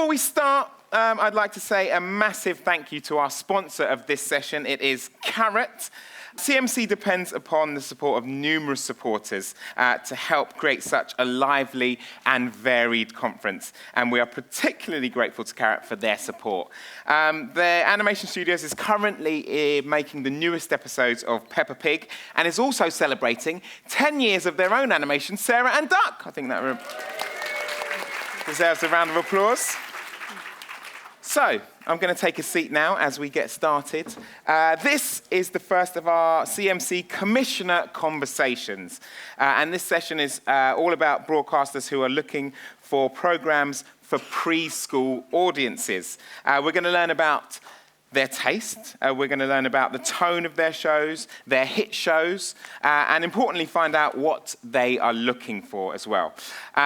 Before we start, I'd like to say a massive thank you to our sponsor of this session. It is Carrot. CMC depends upon the support of numerous supporters to help create such a lively and varied conference. And we are particularly grateful to Carrot for their support. Their animation studios is currently making the newest episodes of Peppa Pig and is also celebrating 10 years of their own animation, Sarah and Duck. I think that deserves a round of applause. So, I'm going to take a seat now as we get started. This is the first of our CMC Commissioner Conversations. And this session is all about broadcasters who are looking for programs for preschool audiences. We're going to learn about their taste, we're going to learn about the tone of their shows, their hit shows, and importantly find out what they are looking for as well.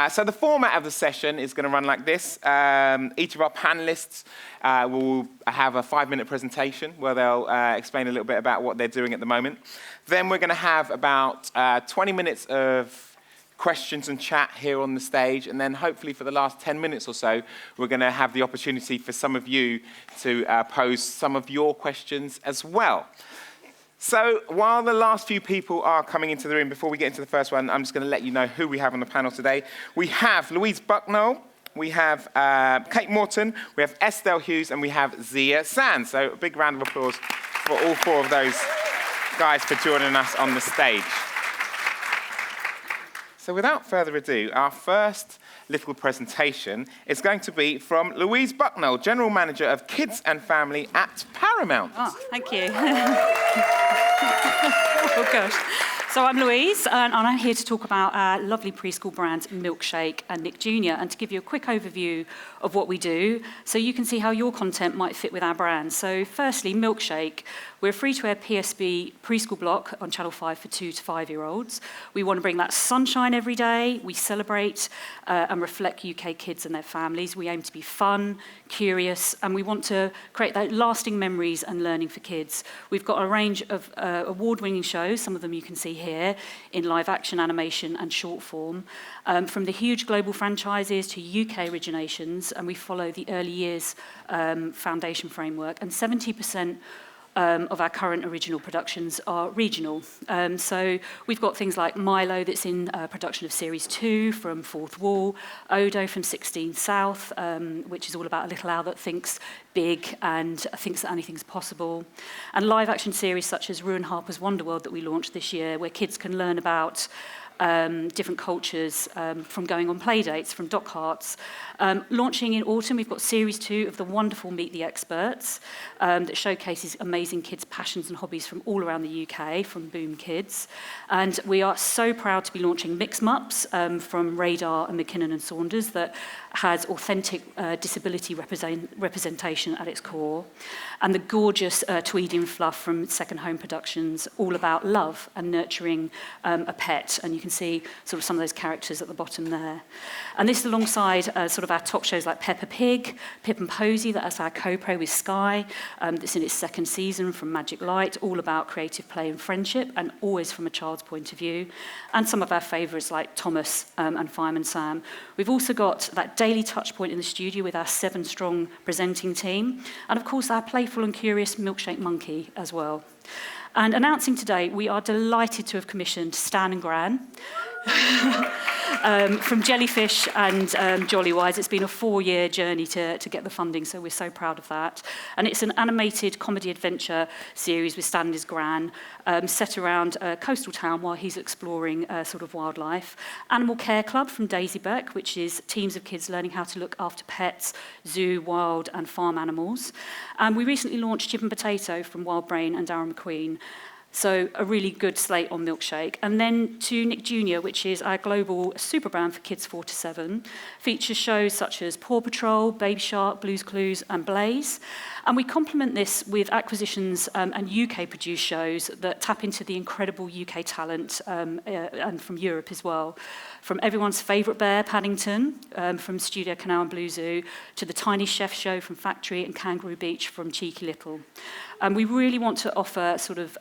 So the format of the session is going to run like this. Each of our panelists will have a 5-minute presentation where they'll explain a little bit about what they're doing at the moment. Then we're going to have about 20 minutes of questions and chat here on the stage, and then hopefully for the last 10 minutes or so, we're going to have the opportunity for some of you to pose some of your questions as well. So while the last few people are coming into the room, before we get into the first one, I'm just going to let you know who we have on the panel today. We have Louise Bucknole, we have Kate Morton, we have Estelle Hughes, and we have Zia Sands. So a big round of applause for all 4 of those guys for joining us on the stage. So without further ado, our first little presentation is going to be from Louise Bucknole, General Manager of Kids and Family at Paramount. Oh, thank you. Oh, gosh. So I'm Louise, and I'm here to talk about our lovely preschool brands, Milkshake and Nick Jr., and to give you a quick overview of what we do, so you can see how your content might fit with our brands. So firstly, Milkshake. We're a free-to-air PSB preschool block on Channel 5 for 2 to 5-year-olds. We want to bring that sunshine every day. We celebrate and reflect UK kids and their families. We aim to be fun, curious, and we want to create those lasting memories and learning for kids. We've got a range of award-winning shows, some of them you can see here, in live-action, animation, and short form, from the huge global franchises to UK originations, and we follow the early years foundation framework, and 70% of our current original productions are regional. So we've got things like Milo that's in production of Series 2 from Fourth Wall, Odo from 16 South, which is all about a little owl that thinks big and thinks that anything's possible. And live action series such as Ruan Harper's Wonderworld that we launched this year, where kids can learn about different cultures from going on play dates, from Doc Harts. Launching in autumn, we've got Series 2 of the wonderful Meet the Experts that showcases amazing kids' passions and hobbies from all around the UK, from Boom Kids. And we are so proud to be launching Mix Mups from Radar and McKinnon and Saunders that has authentic disability representation at its core. And the gorgeous Tweed in Fluff from Second Home Productions, all about love and nurturing a pet. And you can see sort of some of those characters at the bottom there. And this alongside sort of our top shows like Peppa Pig, Pip and Posy, that's our co-pro with Sky, that's in its 2nd season from Magic Light, all about creative play and friendship, and always from a child's point of view. And some of our favourites like Thomas and Fireman Sam. We've also got that daily touch point in the studio with our 7-strong presenting team, and of course our playful and curious Milkshake Monkey as well. And announcing today, we are delighted to have commissioned Stan and Gran from Jellyfish and Jollywise. It's been a 4-year journey to get the funding, so we're so proud of that. And it's an animated comedy adventure series with Stan and his Gran, set around a coastal town while he's exploring sort of wildlife. Animal Care Club from Daisy Beck, which is teams of kids learning how to look after pets, zoo, wild and farm animals. And we recently launched Chip and Potato from Wild Brain and Darren McQueen. So a really good slate on Milkshake. And then to Nick Jr., which is our global super brand for kids 4 to 7, features shows such as Paw Patrol, Baby Shark, Blue's Clues, and Blaze. And we complement this with acquisitions and UK-produced shows that tap into the incredible UK talent and from Europe as well. From everyone's favourite bear, Paddington, from Studio Canal and Blue Zoo, to the Tiny Chef show from Factory and Kangaroo Beach from Cheeky Little. And we really want to offer sort of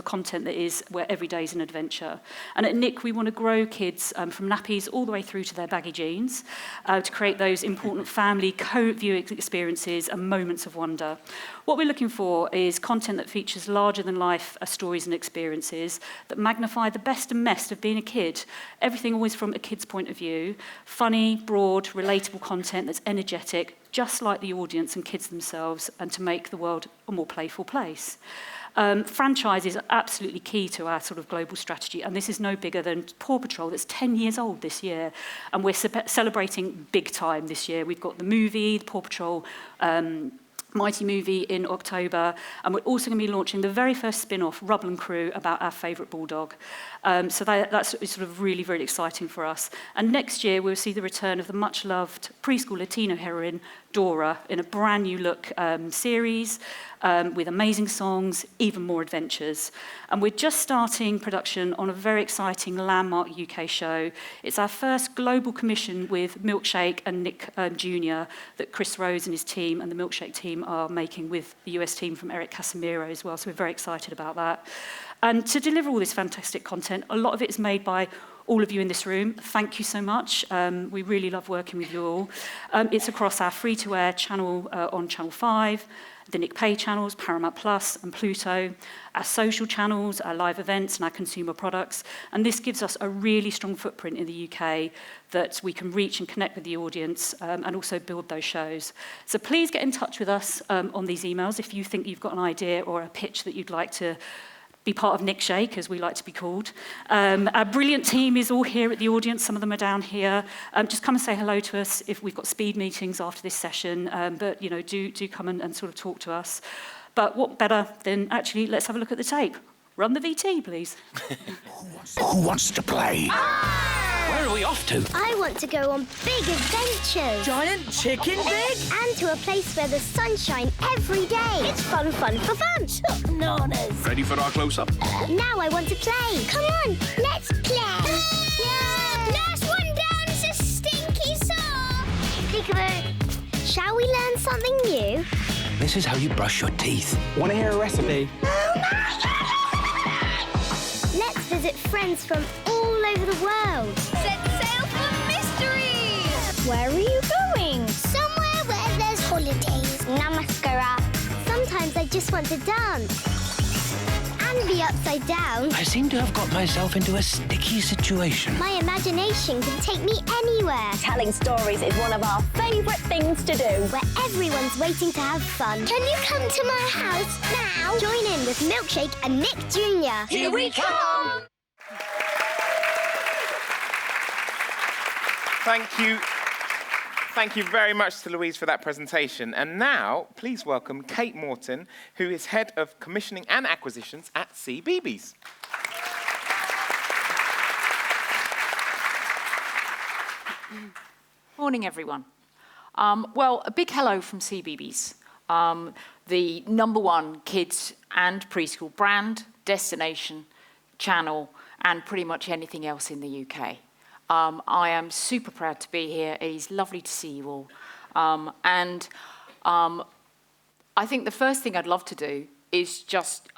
content that is where every day is an adventure. And at Nick, we want to grow kids from nappies all the way through to their baggy jeans to create those important family co-viewing experiences and moments of wonder. What we're looking for is content that features larger-than-life stories and experiences that magnify the best and best of being a kid. Everything always from a kid's point of view. Funny, broad, relatable content that's energetic, just like the audience and kids themselves, and to make the world a more playful place. Franchise is absolutely key to our sort of global strategy, and this is no bigger than Paw Patrol that's 10 years old this year, and we're celebrating big time this year. We've got the movie, the Paw Patrol Mighty movie in October, and we're also going to be launching the very first spin-off, Rubble and Crew, about our favourite bulldog. So that's sort of really, really exciting for us. And next year, we'll see the return of the much-loved preschool Latino heroine, Dora, in a brand new look series with amazing songs, even more adventures. And we're just starting production on a very exciting landmark UK show. It's our first global commission with Milkshake and Nick Jr. that Chris Rose and his team and the Milkshake team are making with the US team from Eric Casimiro as well. So we're very excited about that. And to deliver all this fantastic content, a lot of it is made by all of you in this room. Thank you so much. We really love working with you all. It's across our free-to-air channel on Channel 5, the Nick Pay channels, Paramount Plus and Pluto, our social channels, our live events and our consumer products. And this gives us a really strong footprint in the UK that we can reach and connect with the audience and also build those shows. So please get in touch with us on these emails if you think you've got an idea or a pitch that you'd like to be part of Nick Shake, as we like to be called. Our brilliant team is all here at the audience. Some of them are down here. Just come and say hello to us if we've got speed meetings after this session. But you know, do come and sort of talk to us. But what better than actually, let's have a look at the tape. Run the VT, please. Who wants to play? Where are we off to? I want to go on big adventures. Giant chicken big? And to a place where the sunshine every day. It's fun for fun. Bananas. Ready for our close-up? Now I want to play. Come on, let's play. Yeah. Last one down is a stinky saw. Peekaboo. Shall we learn something new? This is how you brush your teeth. Want to hear a recipe? Let's visit friends from all over the world. Set sail for mystery! Where are you going? Somewhere where there's holidays. Namaskara. Sometimes I just want to dance. And be upside down. I seem to have got myself into a sticky situation. My imagination can take me anywhere. Telling stories is one of our favourite things to do. Where everyone's waiting to have fun. Can you come to my house now? Join in with Milkshake and Nick Jr. Here we come! Thank you. Thank you very much to Louise for that presentation. And now, please welcome Kate Morton, who is Head of Commissioning and Acquisitions at CBeebies. Morning, everyone. Well, a big hello from CBeebies, the #1 kids and preschool brand, destination, channel, and pretty much anything else in the UK. I am super proud to be here. It is lovely to see you all. I think the first thing I'd love to do is just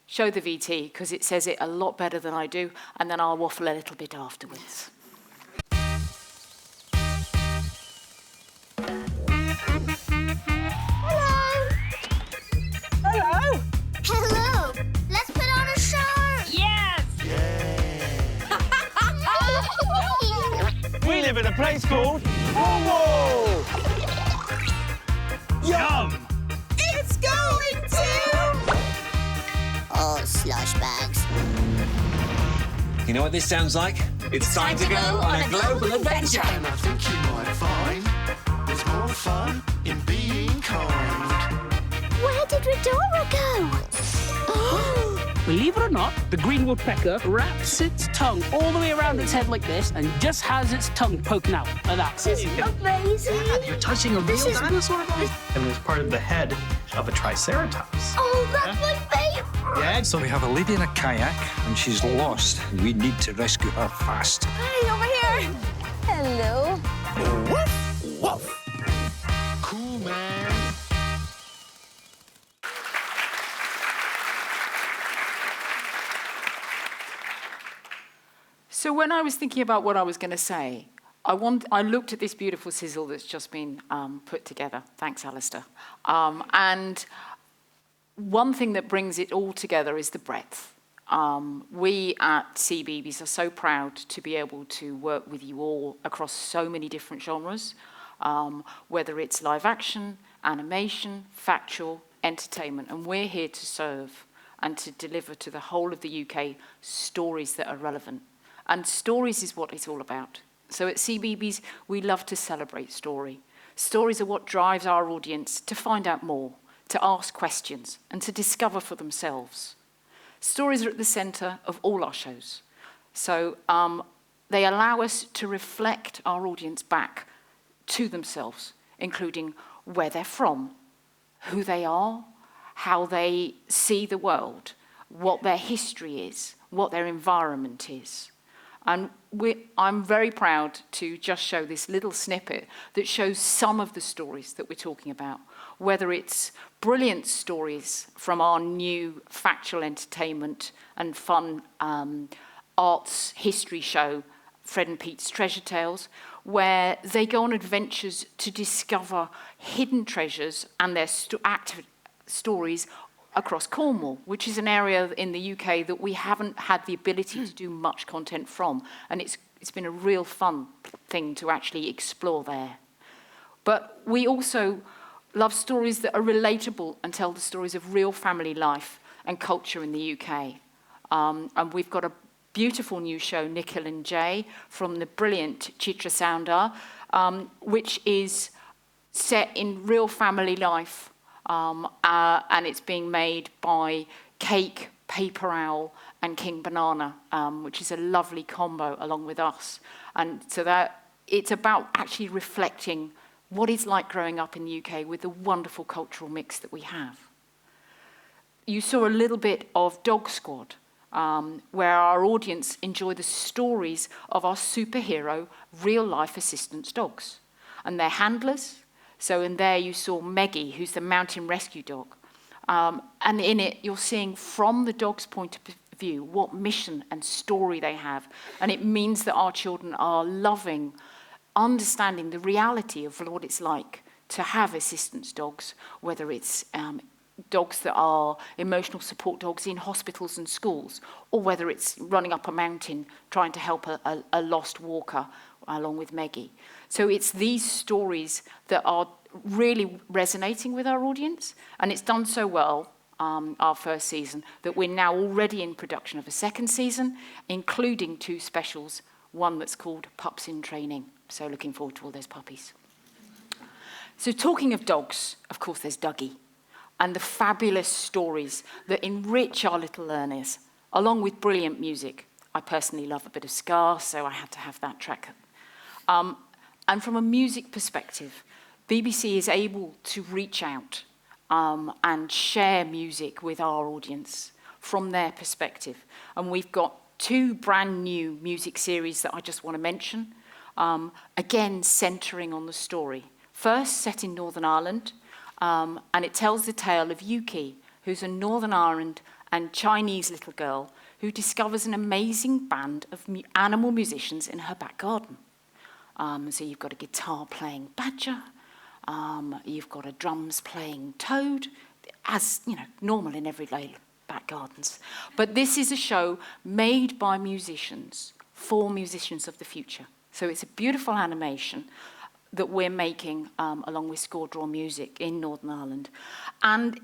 show the VT, because it says it a lot better than I do, and then I'll waffle a little bit afterwards. Hello. Let's put on a show. Yes! We live in a place called Bucknole. Yum! It's going to... Oh, slush bags. You know what this sounds like? It's time to go on a global adventure. And I think you might find there's more fun in being kind. Where did Redora go? Believe it or not, the green woodpecker wraps its tongue all the way around its head like this and just has its tongue poking out like that. This is amazing. You're touching a real dinosaur bone? And it's part of the head of a triceratops. Oh, that's my favourite. Yeah, So we have a lady in a kayak and she's lost. We need to rescue her fast. Hey, over here! Hello. Cool, man. So when I was thinking about what I was going to say, I looked at this beautiful sizzle that's just been put together. Thanks, Alistair. And one thing that brings it all together is the breadth. We at CBeebies are so proud to be able to work with you all across so many different genres, whether it's live action, animation, factual, entertainment, and we're here to serve and to deliver to the whole of the UK stories that are relevant. And stories is what it's all about. So at CBeebies, we love to celebrate story. Stories are what drives our audience to find out more, to ask questions, and to discover for themselves. Stories are at the centre of all our shows. So they allow us to reflect our audience back to themselves, including where they're from, who they are, how they see the world, what their history is, what their environment is. And I'm very proud to just show this little snippet that shows some of the stories that we're talking about, whether it's brilliant stories from our new factual entertainment and fun arts history show, Fred and Pete's Treasure Tales, where they go on adventures to discover hidden treasures and their stories across Cornwall, which is an area in the UK that we haven't had the ability to do much content from. And it's been a real fun thing to actually explore there. But we also love stories that are relatable and tell the stories of real family life and culture in the UK. And we've got a beautiful new show, Nikhil and Jay, from the brilliant Chitra Soundar, which is set in real family life. And it's being made by Cake, Paper Owl, and King Banana, which is a lovely combo along with us. And so that it's about actually reflecting what it's like growing up in the UK with the wonderful cultural mix that we have. You saw a little bit of Dog Squad, where our audience enjoy the stories of our superhero real-life assistance dogs and their handlers. So in there you saw Meggie, who's the mountain rescue dog. And in it, you're seeing from the dog's point of view what mission and story they have. And it means that our children are loving, understanding the reality of what it's like to have assistance dogs, whether it's dogs that are emotional support dogs in hospitals and schools, or whether it's running up a mountain trying to help a lost walker along with Meggie. So it's these stories that are really resonating with our audience, and it's done so well, our first season, that we're now already in production of a second season, including 2 specials, one that's called Pups in Training. So looking forward to all those puppies. So talking of dogs, of course there's Dougie, and the fabulous stories that enrich our little learners, along with brilliant music. I personally love a bit of ska, so I had to have that track. And from a music perspective, BBC is able to reach out and share music with our audience from their perspective. And we've got 2 brand new music series that I just want to mention, again, centering on the story. First, set in Northern Ireland, and it tells the tale of Yuki, who's a Northern Ireland and Chinese little girl who discovers an amazing band of animal musicians in her back garden. So you've got a guitar playing badger, you've got a drums playing toad, as you know, normal in everyday back gardens. But this is a show made by musicians for musicians of the future. So it's a beautiful animation that we're making along with Score Draw Music in Northern Ireland. And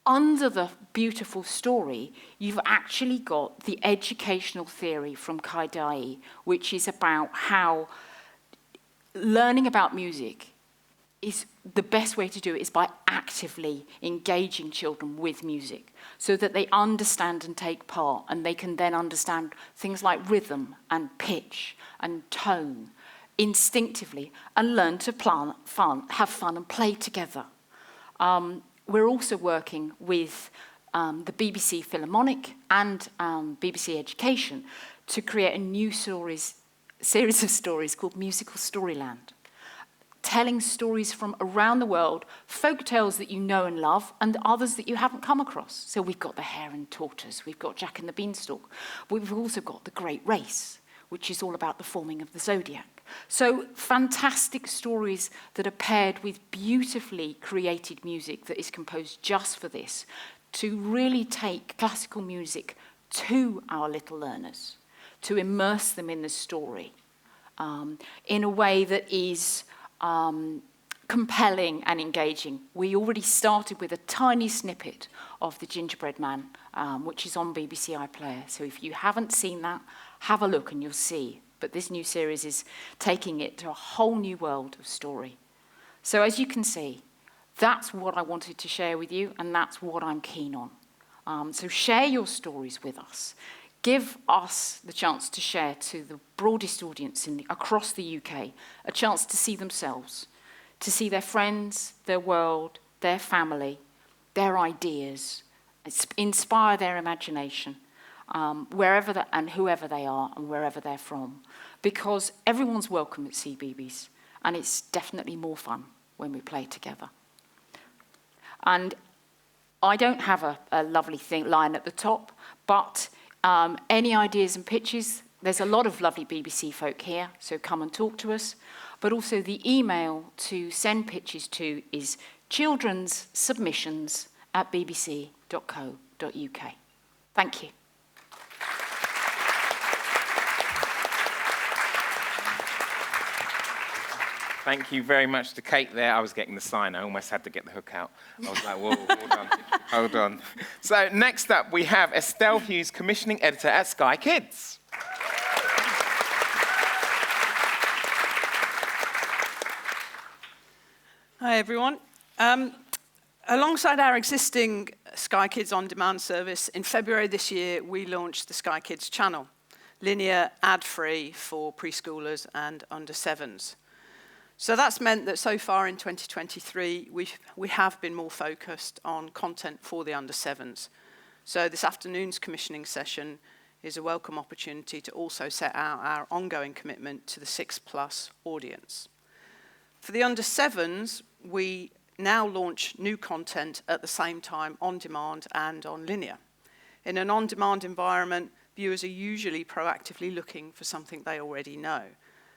under the beautiful story, you've actually got the educational theory from Kaidai, which is about how learning about music is the best way to do it is by actively engaging children with music so that they understand and take part, and they can then understand things like rhythm and pitch and tone instinctively and learn to have fun and play together. We're also working with the BBC Philharmonic and BBC Education to create a new series of stories called Musical Storyland, telling stories from around the world, folk tales that you know and love, and others that you haven't come across. So we've got The Hare and Tortoise, we've got Jack and the Beanstalk, but we've also got The Great Race, which is all about the forming of the zodiac. So fantastic stories that are paired with beautifully created music that is composed just for this, to really take classical music to our little learners, to immerse them in the story in a way that is compelling and engaging. We already started with a tiny snippet of The Gingerbread Man, which is on BBC iPlayer. So if you haven't seen that, have a look and you'll see. But this new series is taking it to a whole new world of story. So as you can see, that's what I wanted to share with you, and that's what I'm keen on. So share your stories with us. Give us the chance to share to the broadest audience across the UK, a chance to see themselves, to see their friends, their world, their family, their ideas, inspire their imagination, wherever and whoever they are and wherever they're from. Because everyone's welcome at CBeebies, and it's definitely more fun when we play together. And I don't have a lovely line at the top, but any ideas and pitches, there's a lot of lovely BBC folk here, so come and talk to us. But also the email to send pitches to is childrenssubmissions@bbc.co.uk. Thank you. Thank you very much to Kate there. I was getting the sign. I almost had to get the hook out. I was like, whoa, hold on, hold on. So next up, we have Estelle Hughes, commissioning editor at Sky Kids. Hi, everyone. Alongside our existing Sky Kids On Demand service, in February this year, we launched the Sky Kids channel, linear, ad-free for preschoolers and under sevens. So that's meant that so far in 2023, we have been more focused on content for the under sevens. So this afternoon's commissioning session is a welcome opportunity to also set out our ongoing commitment to the 6+ audience. For the under sevens, we now launch new content at the same time on demand and on linear. In an on-demand environment, viewers are usually proactively looking for something they already know.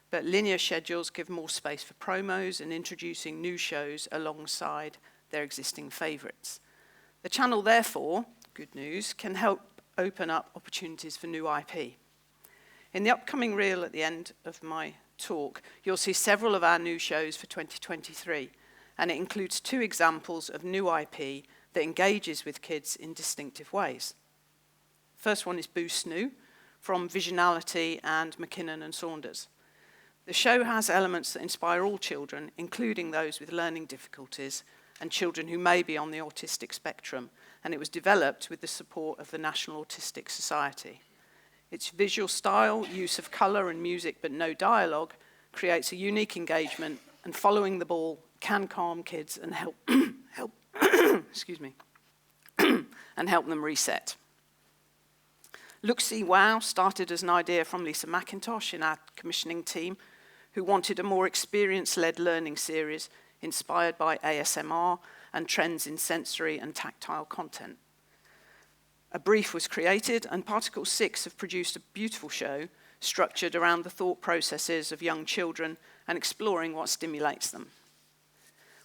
But linear schedules give more space for promos and introducing new shows alongside their existing favourites. The channel, therefore, good news, can help open up opportunities for new IP. In the upcoming reel at the end of my talk, you'll see several of our new shows for 2023, and it includes 2 examples of new IP that engages with kids in distinctive ways. First one is Boo Snoo from Visionality and McKinnon and Saunders. The show has elements that inspire all children, including those with learning difficulties and children who may be on the autistic spectrum, and it was developed with the support of the National Autistic Society. Its visual style, use of colour and music but no dialogue, creates a unique engagement, and following the ball can calm kids and help excuse me, and help them reset. Look See Wow started as an idea from Lisa McIntosh in our commissioning team, who wanted a more experience-led learning series inspired by ASMR and trends in sensory and tactile content. A brief was created, and Particle 6 have produced a beautiful show structured around the thought processes of young children and exploring what stimulates them.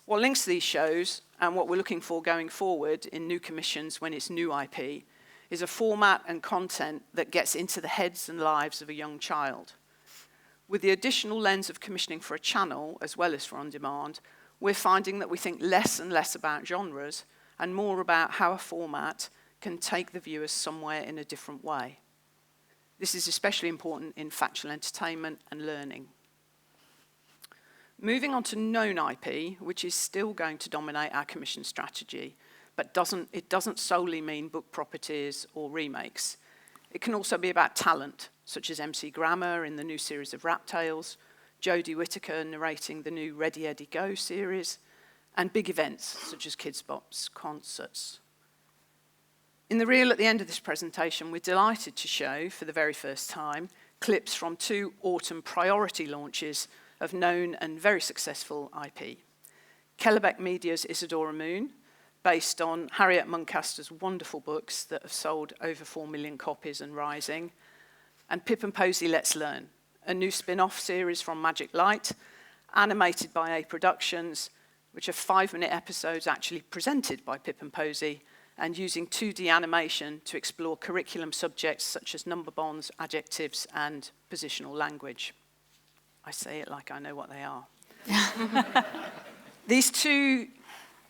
What links these shows and what we're looking for going forward in new commissions when it's new IP is a format and content that gets into the heads and lives of a young child. With the additional lens of commissioning for a channel, as well as for on-demand, we're finding that we think less and less about genres and more about how a format can take the viewers somewhere in a different way. This is especially important in factual entertainment and learning. Moving on to known IP, which is still going to dominate our commission strategy, but it doesn't solely mean book properties or remakes. It can also be about talent, such as MC Grammer in the new series of Rap Tales, Jodie Whittaker narrating the new Ready Eddie Go series, and big events such as Kids Bop's concerts. In the reel at the end of this presentation, we're delighted to show, for the very first time, clips from 2 autumn priority launches of known and very successful IP. Kellebec Media's Isadora Moon, based on Harriet Muncaster's wonderful books that have sold over 4 million copies and rising, and Pip and Posy Let's Learn, a new spin-off series from Magic Light, animated by A Productions, which are 5-minute episodes actually presented by Pip and Posy, and using 2D animation to explore curriculum subjects such as number bonds, adjectives, and positional language. I say it like I know what they are. These two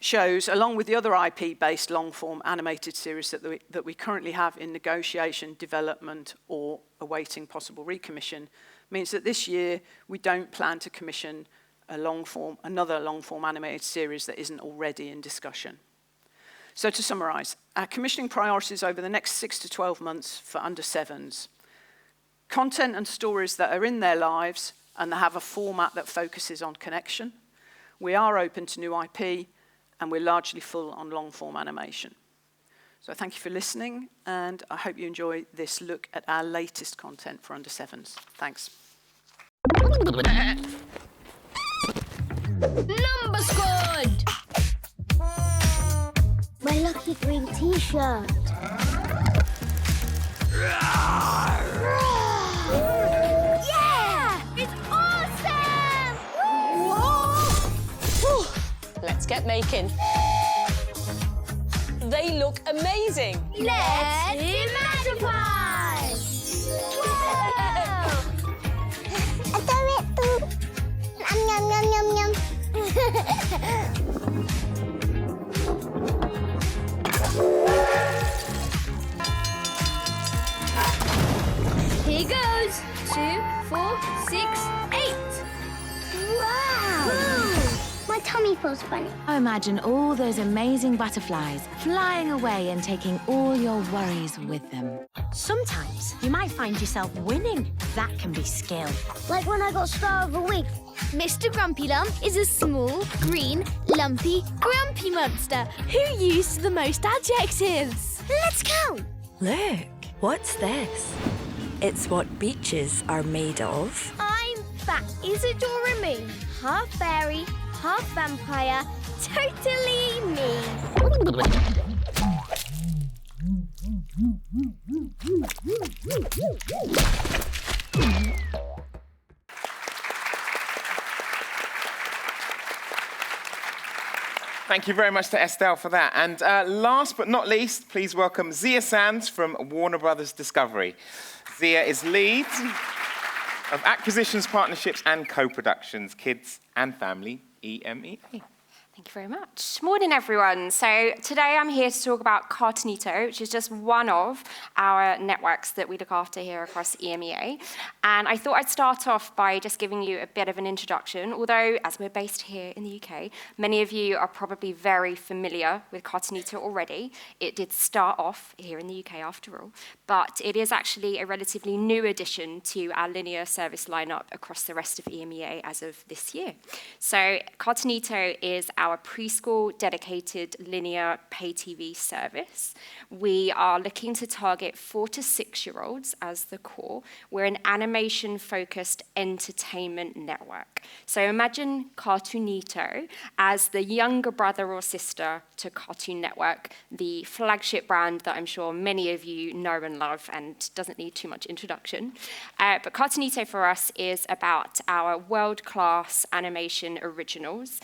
shows, along with the other IP-based long-form animated series that we currently have in negotiation, development, or awaiting possible recommission, means that this year we don't plan to commission another long-form animated series that isn't already in discussion. So to summarise, our commissioning priorities over the next 6 to 12 months for under 7s. Content and stories that are in their lives and that have a format that focuses on connection. We are open to new IP, and we're largely full on long-form animation. So thank you for listening, and I hope you enjoy this look at our latest content for under 7s. Thanks. Number squad! My lucky green t-shirt. Yeah! It's awesome! Whoa! Let's get making. They look amazing. Let's imagify! Whoa! I do it too. Yum, yum, yum, yum. Here goes. 2, 4, 6, 8. Wow! My tummy feels funny. Imagine all those amazing butterflies flying away and taking all your worries with them. Sometimes you might find yourself winning. That can be skill. Like when I got Star of the Week. Mr. Grumpy Lump is a small, green, lumpy, grumpy monster who used the most adjectives. Let's count. Look, what's this? It's what beaches are made of. I'm Fat Isadora Moon. Half fairy, half vampire, totally me. Thank you very much to Estelle for that. And last but not least, please welcome Zia Sands from Warner Brothers Discovery. Zia is lead of Acquisitions, Partnerships and Co-Productions, Kids and Family, EMEA. Thank you very much. Morning, everyone. So today I'm here to talk about Cartoonito, which is just one of our networks that we look after here across EMEA. And I thought I'd start off by just giving you a bit of an introduction, although as we're based here in the UK, many of you are probably very familiar with Cartoonito already. It did start off here in the UK after all, but it is actually a relatively new addition to our linear service lineup across the rest of EMEA as of this year. So Cartoonito is our preschool dedicated linear pay TV service. We are looking to target 4 to 6-year-olds as the core. We're an animation-focused entertainment network. So imagine Cartoonito as the younger brother or sister to Cartoon Network, the flagship brand that I'm sure many of you know and love and doesn't need too much introduction. But Cartoonito for us is about our world-class animation originals,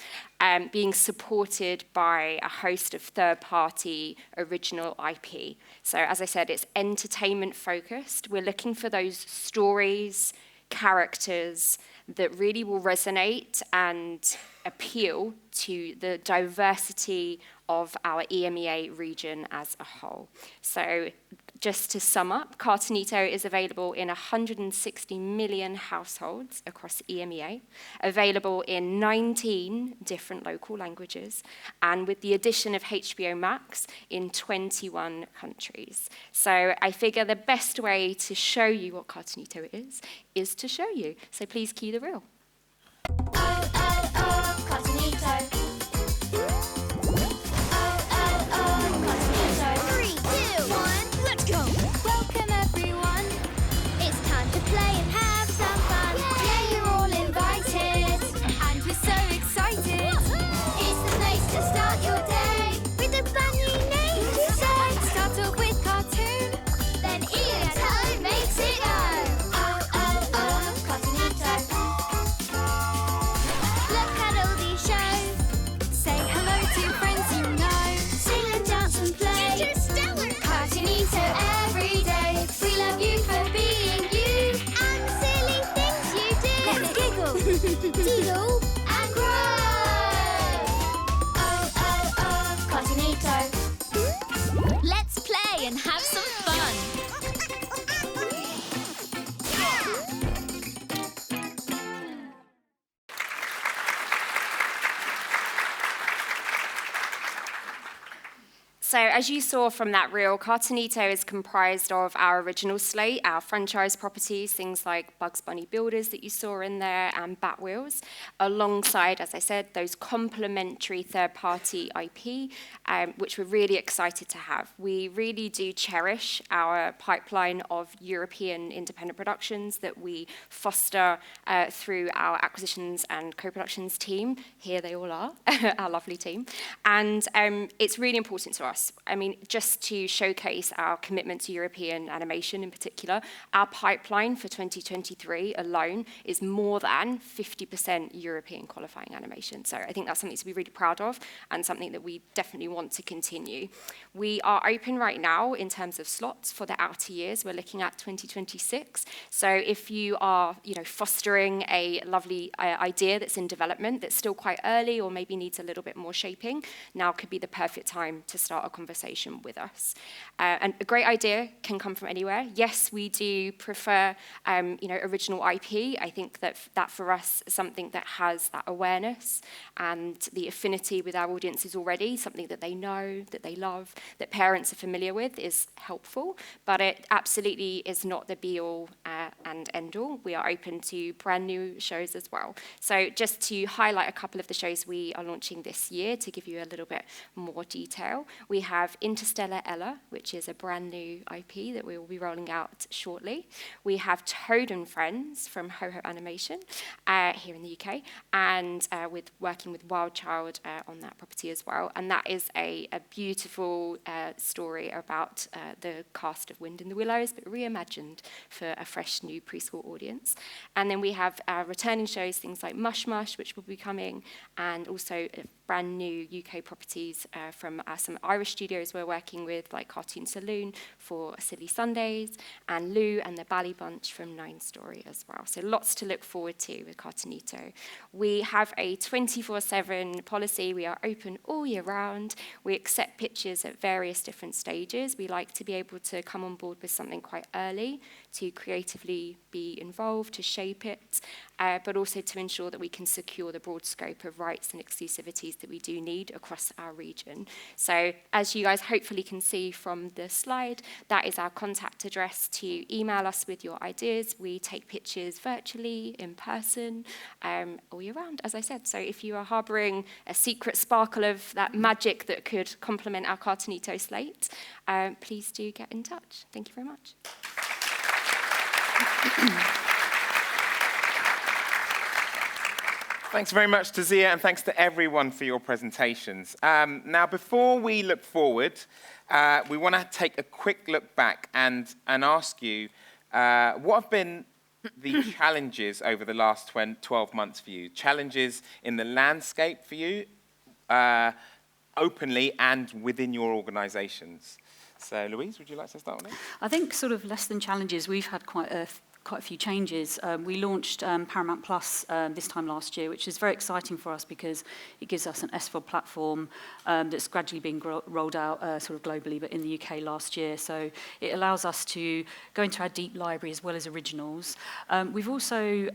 being supported by a host of third-party original IP. So as I said, it's entertainment-focused. We're looking for those stories, characters that really will resonate and appeal to the diversity of our EMEA region as a whole. So just to sum up, Cartoonito is available in 160 million households across EMEA, available in 19 different local languages, and with the addition of HBO Max in 21 countries. So I figure the best way to show you what Cartoonito is to show you. So please cue the reel. Start off with cartoon, then EM Time makes it home. Deal and grow! Oh, oh, oh, Cottonito. Let's play and have some fun. So as you saw from that reel, Cartonito is comprised of our original slate, our franchise properties, things like Bugs Bunny Builders that you saw in there, and Bat Wheels, alongside, as I said, those complementary third-party IP, which we're really excited to have. We really do cherish our pipeline of European independent productions that we foster through our acquisitions and co-productions team. Here they all are, our lovely team. And it's really important to us. I mean, just to showcase our commitment to European animation in particular, our pipeline for 2023 alone is more than 50% European qualifying animation. So I think that's something to be really proud of and something that we definitely want to continue. We are open right now in terms of slots for the outer years. We're looking at 2026. So if you are, fostering a lovely idea that's in development, that's still quite early or maybe needs a little bit more shaping, now could be the perfect time to start a conversation with us. And a great idea can come from anywhere. Yes, we do prefer, original IP. I think that for us is something that has that awareness and the affinity with our audiences already, something that they know, that they love, that parents are familiar with is helpful, but it absolutely is not the be-all and end-all. We are open to brand new shows as well. So just to highlight a couple of the shows we are launching this year to give you a little bit more detail, we have Interstellar Ella, which is a brand new IP that we will be rolling out shortly. We have Toad and Friends from Ho Ho Animation here in the UK, and working with Wild Child on that property as well. And that is a beautiful story about the cast of Wind in the Willows, but reimagined for a fresh new preschool audience. And then we have returning shows, things like Mush Mush, which will be coming, and also brand new UK properties from some Irish studios we're working with, like Cartoon Saloon for Silly Sundays, and Lou and the Bally Bunch from 9 Story as well. So lots to look forward to with Cartoonito. We have a 24/7 policy. We are open all year round. We accept pitches at various different stages. We like to be able to come on board with something quite early to creatively be involved, to shape it, but also to ensure that we can secure the broad scope of rights and exclusivities that we do need across our region. So as you guys hopefully can see from the slide, that is our contact address to email us with your ideas. We take pictures virtually, in person, all year round, as I said. So if you are harbouring a secret sparkle of that magic that could complement our Cartonito slate, please do get in touch. Thank you very much. Thanks very much to Zia, and thanks to everyone for your presentations. Now, before we look forward, we want to take a quick look back and ask you, what have been the challenges over the last 12 months for you? Challenges in the landscape for you, openly and within your organisations. So, Louise, would you like to start on it? I think sort of less than challenges, we've had quite a few changes. We launched Paramount Plus this time last year, which is very exciting for us because it gives us an SVOD platform that's gradually being rolled out sort of globally, but in the UK last year. So it allows us to go into our deep library as well as originals. We've also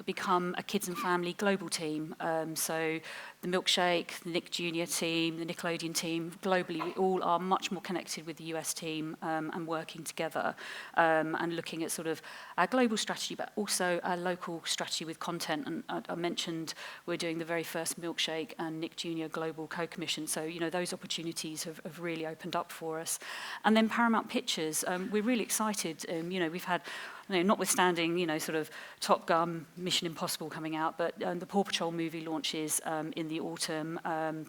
become a kids and family global team. So the Milkshake, the Nick Jr. team, the Nickelodeon team, globally, we all are much more connected with the US team and working together and looking at sort of our global strategy, but also our local strategy with content. And I mentioned we're doing the very first Milkshake and Nick Jr. global co-commission. So, those opportunities have really opened up for us. And then Paramount Pictures, we're really excited. We've had, notwithstanding, sort of Top Gun, Mission Impossible coming out, but the Paw Patrol movie launches in the autumn,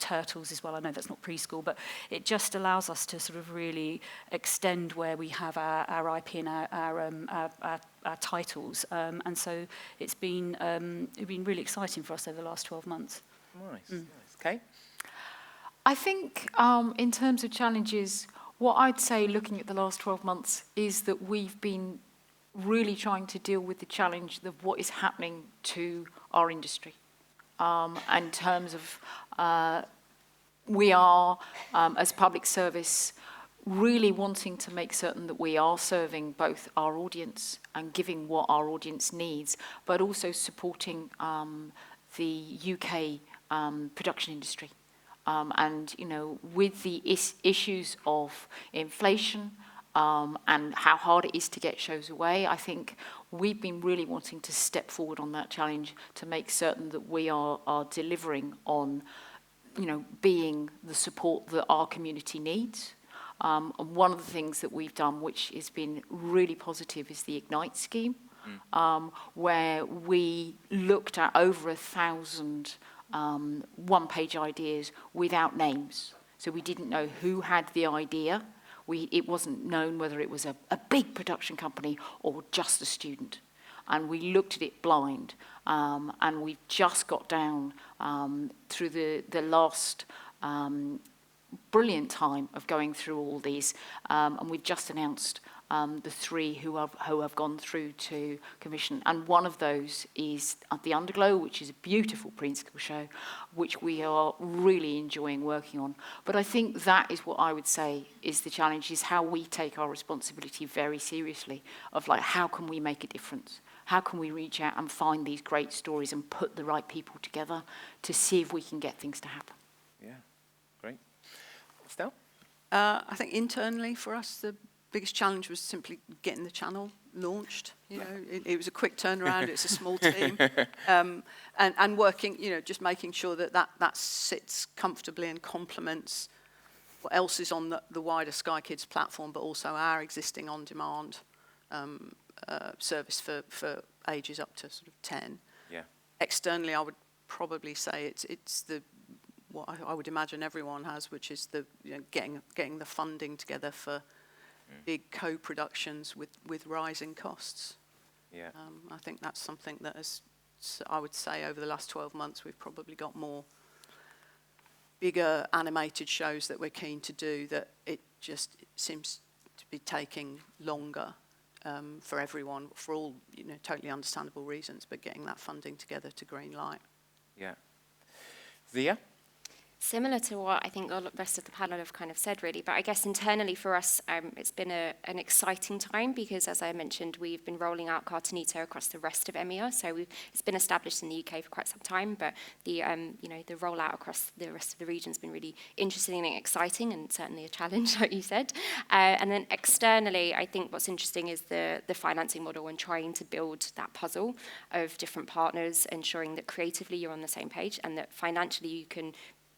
Turtles as well. I know that's not preschool, but it just allows us to sort of really extend where we have our IP and our titles. And so it's been really exciting for us over the last 12 months. Nice. Okay. I think in terms of challenges, what I'd say looking at the last 12 months is that we've been really trying to deal with the challenge of what is happening to our industry. In terms of we are, as public service, really wanting to make certain that we are serving both our audience and giving what our audience needs, but also supporting the UK production industry. And, you know, with the issues of inflation and how hard it is to get shows away, I think we've been really wanting to step forward on that challenge to make certain that we are delivering on, you know, being the support that our community needs. And one of the things that we've done, which has been really positive, is the Ignite scheme, where we looked at over 1,000 one-page ideas without names. So we didn't know who had the idea. It wasn't known whether it was a big production company or just a student. And we looked at it blind. And we've just got down through the last brilliant time of going through all these. And we've just announced the 3 who have gone through to commission. And one of those is The Underglow, which is a beautiful preschool show, which we are really enjoying working on. But I think that is what I would say is the challenge, is how we take our responsibility very seriously, of like, how can we make a difference? How can we reach out and find these great stories and put the right people together to see if we can get things to happen? Yeah, great. Estelle? I think internally for us, the biggest challenge was simply getting the channel launched. You know, it was a quick turnaround. It's a small team, and working. You know, just making sure that sits comfortably and complements what else is on the wider Sky Kids platform, but also our existing on-demand service for ages up to sort of 10. Yeah. Externally, I would probably say it's what I would imagine everyone has, which is getting the funding together for big co-productions with rising costs. Yeah. I think that's something that I would say over the last 12 months, we've probably got more bigger animated shows that we're keen to do, that it seems to be taking longer for everyone, for all, you know, totally understandable reasons, but getting that funding together to green light. Yeah. Zia? Similar to what I think the rest of the panel have kind of said, really, but I guess internally for us, it's been an exciting time because, as I mentioned, we've been rolling out Cartoonito across the rest of EMEA. So it's been established in the UK for quite some time, but the rollout across the rest of the region has been really interesting and exciting, and certainly a challenge, like you said. And then externally, I think what's interesting is the financing model and trying to build that puzzle of different partners, ensuring that creatively you're on the same page and that financially you can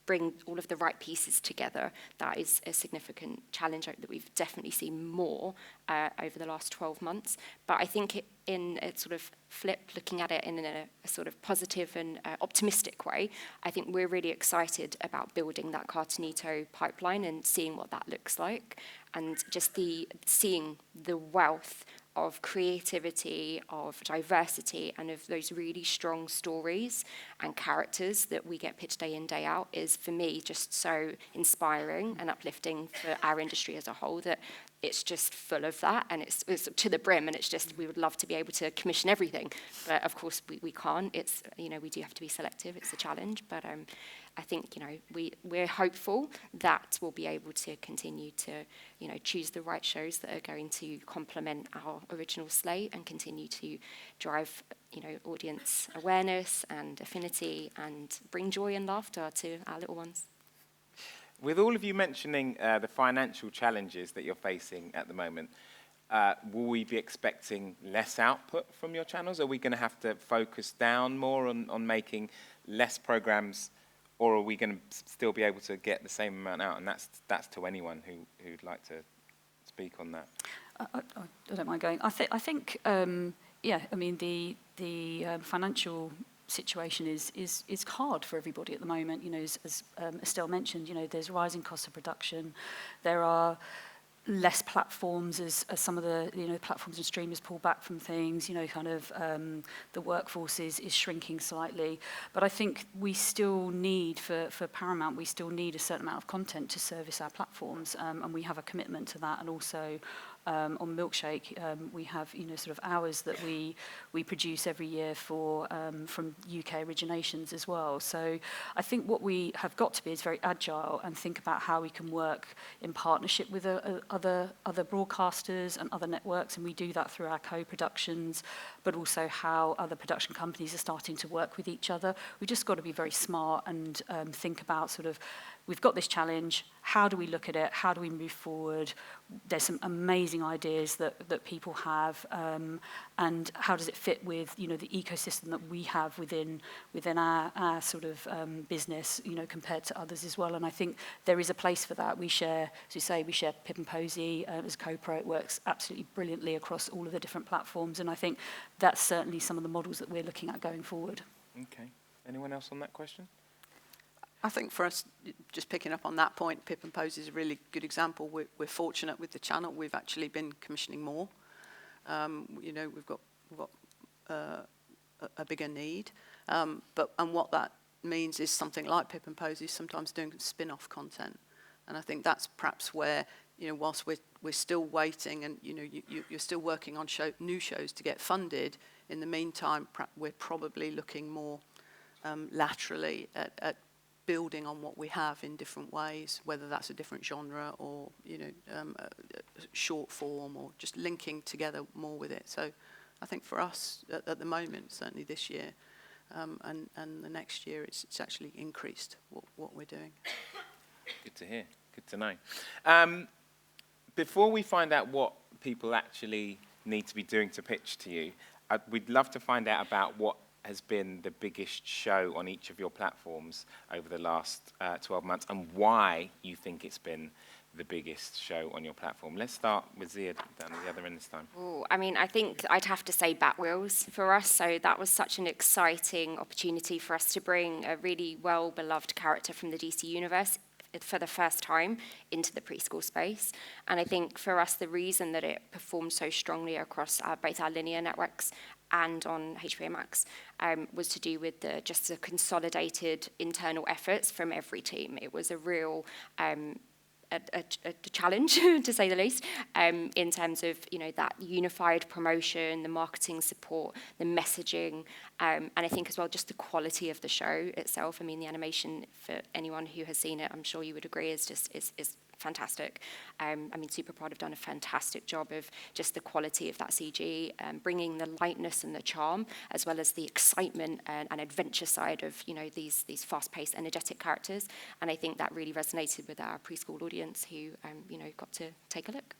bring all of the right pieces together. That is a significant challenge that we've definitely seen more over the last 12 months. But I think in a sort of flip, looking at it in a sort of positive and optimistic way, I think we're really excited about building that Cartoonito pipeline and seeing what that looks like, and just seeing the wealth of creativity, of diversity, and of those really strong stories and characters that we get pitched day in, day out is, for me, just so inspiring and uplifting for our industry as a whole, that it's just full of that, and it's to the brim, and it's just, we would love to be able to commission everything, but of course we can't. It's, you know, we do have to be selective. It's a challenge, but I think, you know, we're hopeful that we'll be able to continue to, you know, choose the right shows that are going to complement our original slate and continue to drive, you know, audience awareness and affinity and bring joy and laughter to our little ones. With all of you mentioning the financial challenges that you're facing at the moment, will we be expecting less output from your channels? Are we going to have to focus down more on making less programs, or are we going to still be able to get the same amount out? And that's to anyone who'd like to speak on that. I don't mind going. I think yeah. I mean, the financial situation is hard for everybody at the moment. You know, as Estelle mentioned, you know, there's rising costs of production. There are less platforms as some of the, you know, platforms and streamers pull back from things. You know, kind of the workforce is shrinking slightly. But I think we still need, for Paramount, we still need a certain amount of content to service our platforms, and we have a commitment to that. And also, on Milkshake, we have, sort of hours that we produce every year for from UK originations as well. So I think what we have got to be is very agile and think about how we can work in partnership with other broadcasters and other networks, and we do that through our co-productions, but also how other production companies are starting to work with each other. We've just got to be very smart and think about sort of, we've got this challenge, how do we look at it, how do we move forward? There's some amazing ideas that people have, and how does it fit with, the ecosystem that we have within our sort of business, compared to others as well. And I think there is a place for that. We share, as you say, we share Pip and Posy as co-pro. It works absolutely brilliantly across all of the different platforms, and I think that's certainly some of the models that we're looking at going forward. Okay. Anyone else on that question? I think for us, just picking up on that point, Pip and Posy is a really good example. We're fortunate with the channel. We've actually been commissioning more. We've got a bigger need. And what that means is something like Pip and Posy sometimes doing spin-off content. And I think that's perhaps where, whilst we're still waiting and, you're still working on new shows to get funded, in the meantime, we're probably looking more laterally at building on what we have in different ways, whether that's a different genre or short form, or just linking together more with it. So I think for us at the moment, certainly this year and the next year, it's actually increased what we're doing. Good to hear. Good to know. Before we find out what people actually need to be doing to pitch to you, we'd love to find out about what has been the biggest show on each of your platforms over the last 12 months, and why you think it's been the biggest show on your platform. Let's start with Zia down at the other end this time. Oh, I mean, I think I'd have to say Batwheels for us. So that was such an exciting opportunity for us to bring a really well-beloved character from the DC universe for the first time into the preschool space. And I think for us, the reason that it performed so strongly across both our linear networks and on HBO Max was to do with just the consolidated internal efforts from every team. It was a real a challenge, to say the least, in terms of that unified promotion, the marketing support, the messaging, and I think as well just the quality of the show itself. I mean, the animation, for anyone who has seen it, I'm sure you would agree, is fantastic. I mean, Superprod have done a fantastic job of just the quality of that CG, bringing the lightness and the charm, as well as the excitement and adventure side of these fast-paced, energetic characters. And I think that really resonated with our preschool audience, who got to take a look.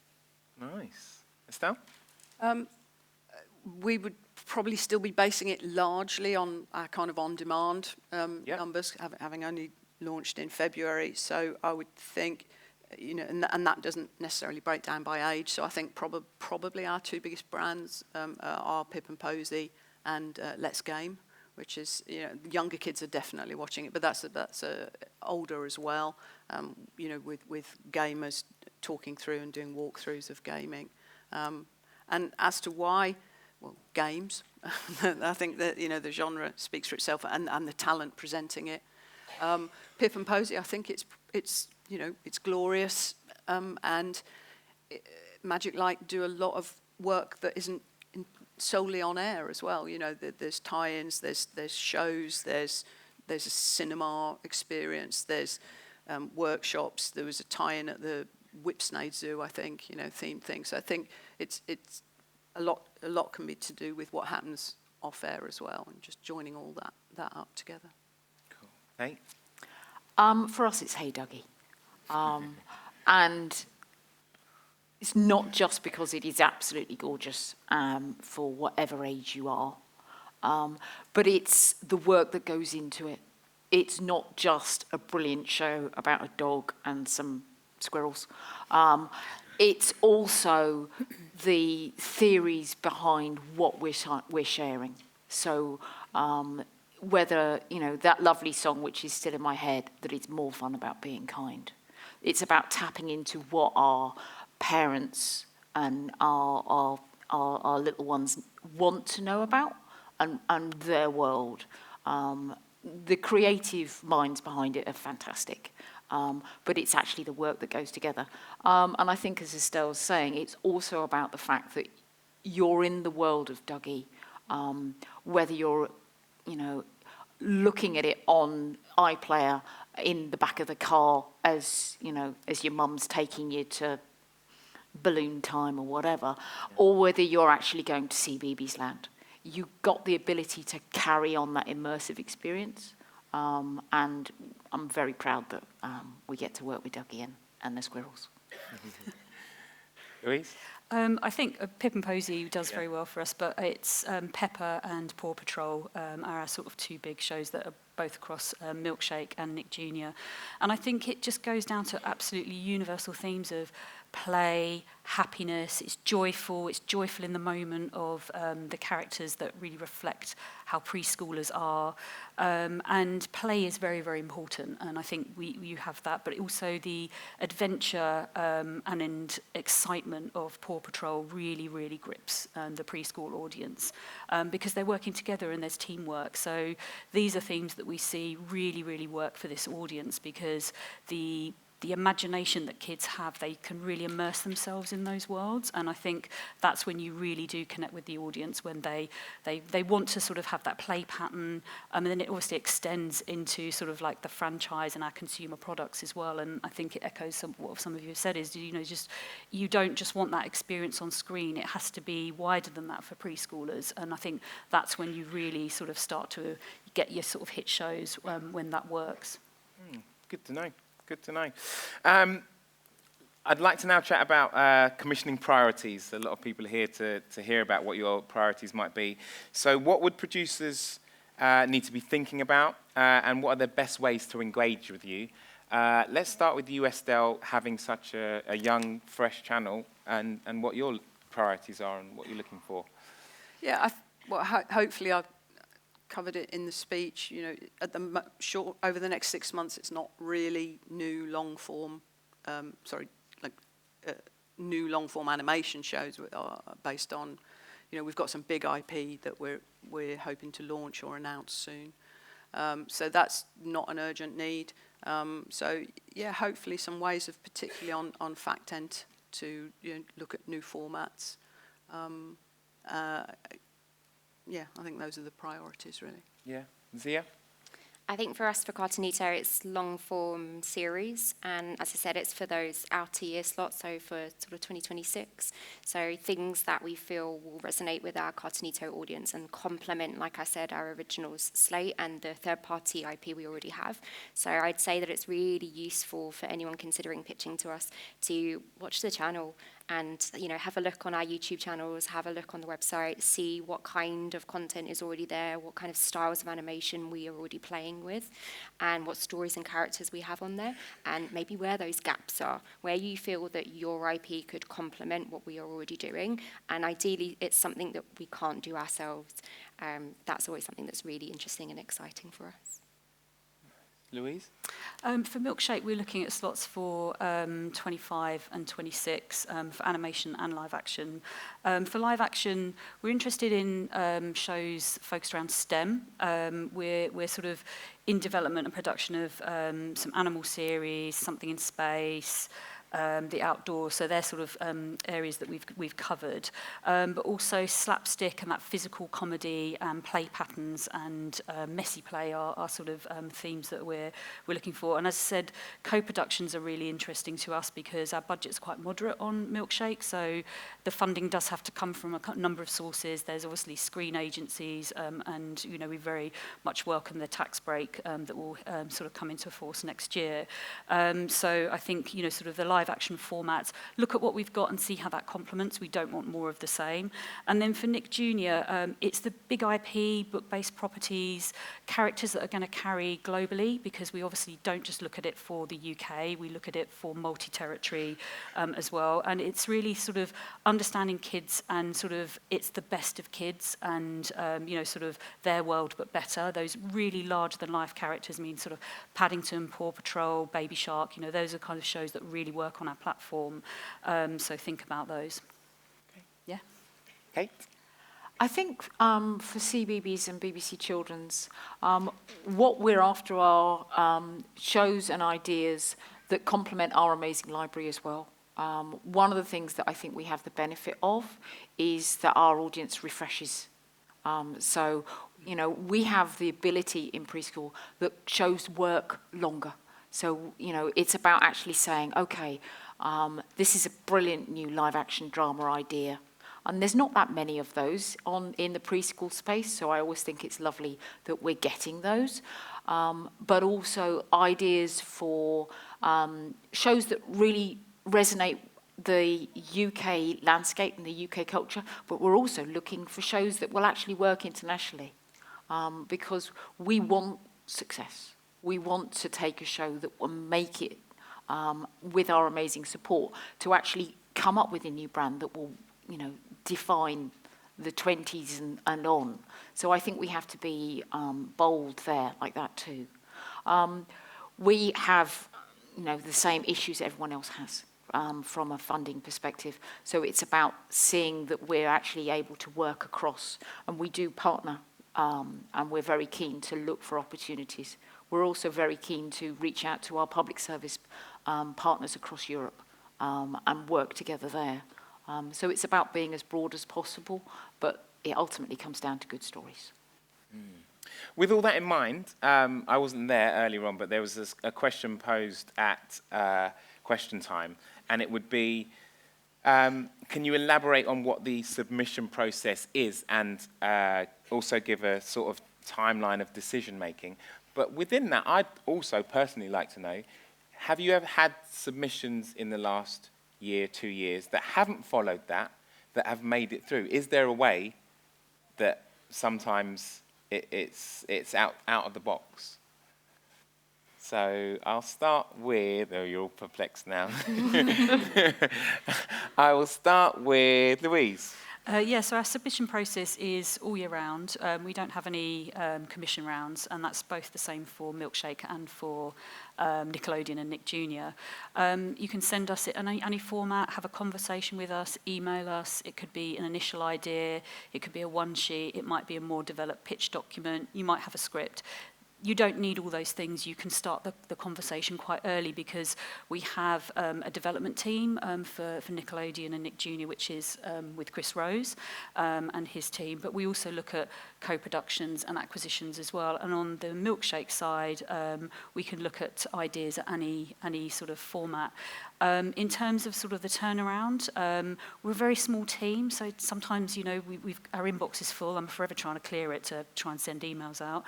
Nice. Estelle? We would probably still be basing it largely on our kind of on-demand numbers, having only launched in February. So I would think, and that doesn't necessarily break down by age. So I think probably our two biggest brands are Pip and Posy and Let's Game, which is, younger kids are definitely watching it, but that's older as well. With gamers talking through and doing walkthroughs of gaming. And as to why, well, games. I think that the genre speaks for itself, and the talent presenting it. Pip and Posy, I think it's glorious, and Magic Light do a lot of work that isn't solely on air as well. There's tie-ins, there's shows, there's a cinema experience, there's workshops. There was a tie-in at the Whipsnade Zoo, I think, themed thing. So I think it's a lot can be to do with what happens off air as well, and just joining all that up together. Cool. Hey. For us, it's Hey Dougie. And it's not just because it is absolutely gorgeous for whatever age you are, but it's the work that goes into it. It's not just a brilliant show about a dog and some squirrels. It's also the theories behind what we're sharing. So whether, that lovely song, which is still in my head, that it's more fun about being kind. It's about tapping into what our parents and our little ones want to know about and their world. The creative minds behind it are fantastic. but it's actually the work that goes together. And I think, as Estelle was saying, it's also about the fact that you're in the world of Dougie, whether you're, looking at it on iPlayer in the back of the car as your mum's taking you to balloon time or whatever, or whether you're actually going to see Baby's Land. You've got the ability to carry on that immersive experience, and I'm very proud that we get to work with Dougie and the squirrels. Louise? I think Pip and Posy does very well for us, but it's Peppa and Paw Patrol are our sort of two big shows that are both across Milkshake and Nick Jr. And I think it just goes down to absolutely universal themes of play, happiness, it's joyful in the moment of the characters that really reflect how preschoolers are. And play is very, very important, and I think you have that, but also the adventure and excitement of Paw Patrol really, really grips the preschool audience because they're working together and there's teamwork. So these are themes that we see really, really work for this audience because the imagination that kids have, they can really immerse themselves in those worlds. And I think that's when you really do connect with the audience, when they want to sort of have that play pattern. And then it obviously extends into sort of like the franchise and our consumer products as well. And I think it echoes what some of you have said is, you don't just want that experience on screen. It has to be wider than that for preschoolers. And I think that's when you really sort of start to get your sort of hit shows when that works. Good to know. Good to know. I'd like to now chat about commissioning priorities. A lot of people are here to hear about what your priorities might be. So what would producers need to be thinking about, and what are the best ways to engage with you? Let's start with you, Estelle, having such a young, fresh channel, and what your priorities are and what you're looking for. Yeah, hopefully I've covered it in the speech. Over the next 6 months, it's not really new long form animation shows are based on. We've got some big IP that we're hoping to launch or announce soon. So that's not an urgent need. Hopefully some ways of, particularly on Factent, to look at new formats. I think those are the priorities, really. Yeah. Zia? I think for us, for Cartoonito, it's long-form series, and as I said, it's for those outer year slots, so for sort of 2026. So things that we feel will resonate with our Cartoonito audience and complement, like I said, our originals slate and the third-party IP we already have. So I'd say that it's really useful for anyone considering pitching to us to watch the channel and have a look on our YouTube channels, have a look on the website, see what kind of content is already there, what kind of styles of animation we are already playing with, and what stories and characters we have on there, and maybe where those gaps are, where you feel that your IP could complement what we are already doing, and ideally it's something that we can't do ourselves. That's always something that's really interesting and exciting for us. Louise? For Milkshake, we're looking at slots for 25 and 26 for animation and live action. For live action, we're interested in shows focused around STEM. We're sort of in development and production of some animal series, something in space, the outdoors, so they're sort of areas that we've covered, but also slapstick and that physical comedy and play patterns and messy play are sort of themes that we're looking for. And as I said, co-productions are really interesting to us because our budget's quite moderate on Milkshake, so the funding does have to come from a number of sources. There's obviously screen agencies, and we very much welcome the tax break that will sort of come into force next year. So I think sort of the live action formats, look at what we've got and see how that complements. We don't want more of the same. And then for Nick Jr., it's the big IP, book-based properties, characters that are going to carry globally, because we obviously don't just look at it for the UK, we look at it for multi-territory as well. And it's really sort of understanding kids and sort of it's the best of kids and, sort of their world but better. Those really larger-than-life characters mean sort of Paddington, Paw Patrol, Baby Shark, those are kind of shows that really work on our platform. So think about those. Okay. Yeah. Kate? I think for CBeebies and BBC Children's, what we're after are shows and ideas that complement our amazing library as well. One of the things that I think we have the benefit of is that our audience refreshes. So, you know, we have the ability in preschool that shows work longer. So, you know, it's about actually saying, okay, this is a brilliant new live action drama idea. And there's not that many of those in the preschool space, so I always think it's lovely that we're getting those. But also ideas for shows that really resonate the UK landscape and the UK culture, but we're also looking for shows that will actually work internationally, because we want success. We want to take a show that will make it, with our amazing support, to actually come up with a new brand that will, you know, define the 20s and on. So I think we have to be bold there, like that too. We have, you know, the same issues everyone else has from a funding perspective. So it's about seeing that we're actually able to work across, and we do partner, and we're very keen to look for opportunities. We're also very keen to reach out to our public service partners across Europe and work together there. So it's about being as broad as possible, but it ultimately comes down to good stories. With all that in mind, I wasn't there earlier on, but there was a question posed at question time, and it would be, can you elaborate on what the submission process is, and also give a sort of timeline of decision making? But within that, I'd also personally like to know, have you ever had submissions in the last year, 2 years, that haven't followed that have made it through? Is there a way that sometimes it's out of the box? So I'll start with, oh, you're all perplexed now. I will start with Louise. Yeah, so our submission process is all year round. We don't have any commission rounds, and that's both the same for Milkshake and for Nickelodeon and Nick Jr. You can send us it in any format, have a conversation with us, email us. It could be an initial idea, it could be a one sheet, it might be a more developed pitch document, you might have a script. You don't need all those things. You can start the conversation quite early, because we have a development team for Nickelodeon and Nick Jr., which is with Chris Rose and his team. But we also look at co-productions and acquisitions as well. And on the Milkshake side, we can look at ideas at any sort of format. In terms of sort of the turnaround, we're a very small team, so sometimes, you know, our inbox is full. I'm forever trying to clear it to try and send emails out.